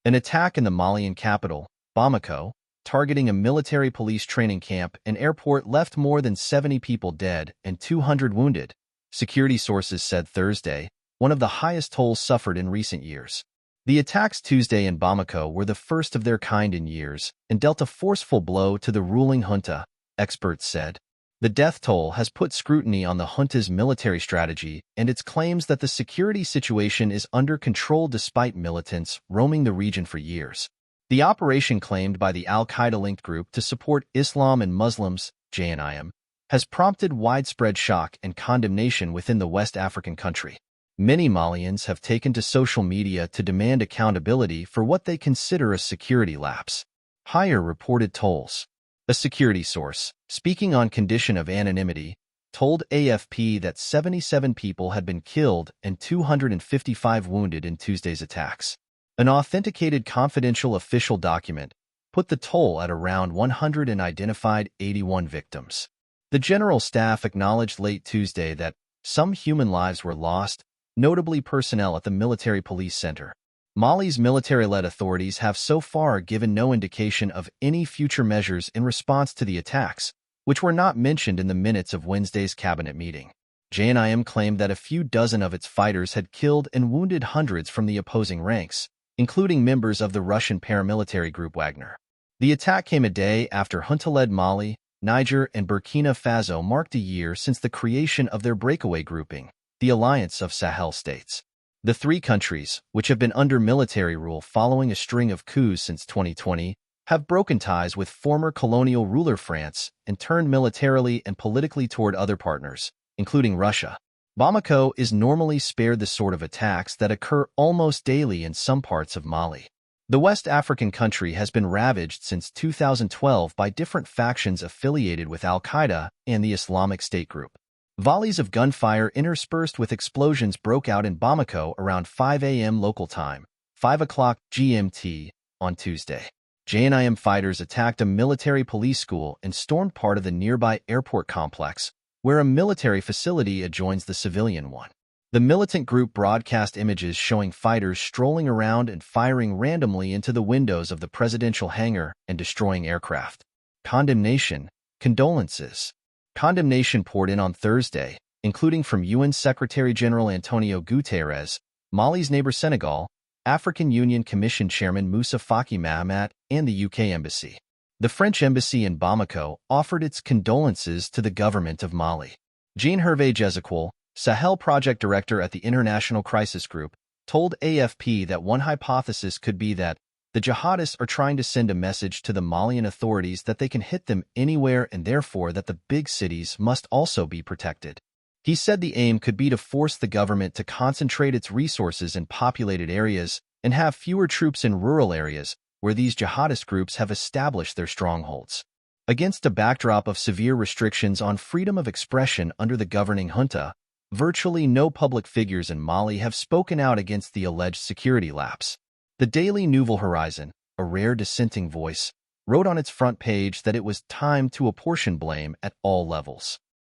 An attack in the Malian capital, Bamako, targeting a military police training camp and airport left more than 70 people dead and 200 wounded, security sources said Thursday, one of the highest tolls suffered in recent years. The attacks Tuesday in Bamako were the first of their kind in years and dealt a forceful blow to the ruling junta, experts said. The death toll has put scrutiny on the junta's military strategy and its claims that the security situation is under control despite militants roaming the region for years. The operation, claimed by the al-Qaeda-linked group to support Islam and Muslims, JNIM, has prompted widespread shock and condemnation within the West African country. Many Malians have taken to social media to demand accountability for what they consider a security lapse. Higher reported tolls. A security source, speaking on condition of anonymity, told AFP that 77 people had been killed and 255 wounded in Tuesday's attacks. An authenticated confidential official document put the toll at around 100 and identified 81 victims. The General Staff acknowledged late Tuesday that some human lives were lost, notably personnel at the military police center. Mali's military-led authorities have so far given no indication of any future measures in response to the attacks, which were not mentioned in the minutes of Wednesday's cabinet meeting. JNIM claimed that a few dozen of its fighters had killed and wounded hundreds from the opposing ranks, including members of the Russian paramilitary group Wagner. The attack came a day after junta-led Mali, Niger, and Burkina Faso marked a year since the creation of their breakaway grouping, the Alliance of Sahel States. The three countries, which have been under military rule following a string of coups since 2020, have broken ties with former colonial ruler France and turned militarily and politically toward other partners, including Russia. Bamako is normally spared the sort of attacks that occur almost daily in some parts of Mali. The West African country has been ravaged since 2012 by different factions affiliated with al-Qaeda and the Islamic State group. Volleys of gunfire interspersed with explosions broke out in Bamako around 5 a.m. local time, 5 o'clock GMT, on Tuesday. JNIM fighters attacked a military police school and stormed part of the nearby airport complex, where a military facility adjoins the civilian one. The militant group broadcast images showing fighters strolling around and firing randomly into the windows of the presidential hangar and destroying aircraft. Condemnation, condolences. Condemnation poured in on Thursday, including from UN Secretary-General Antonio Guterres, Mali's neighbor Senegal, African Union Commission Chairman Moussa Faki Mahamat, and the UK Embassy. The French Embassy in Bamako offered its condolences to the government of Mali. Jean-Hervé Jezequel, Sahel Project Director at the International Crisis Group, told AFP that one hypothesis could be that the jihadists are trying to send a message to the Malian authorities that they can hit them anywhere and therefore that the big cities must also be protected. He said the aim could be to force the government to concentrate its resources in populated areas and have fewer troops in rural areas where these jihadist groups have established their strongholds. Against a backdrop of severe restrictions on freedom of expression under the governing junta, virtually no public figures in Mali have spoken out against the alleged security lapse. The Daily Nouveau Horizon, a rare dissenting voice, wrote on its front page that it was time to apportion blame at all levels.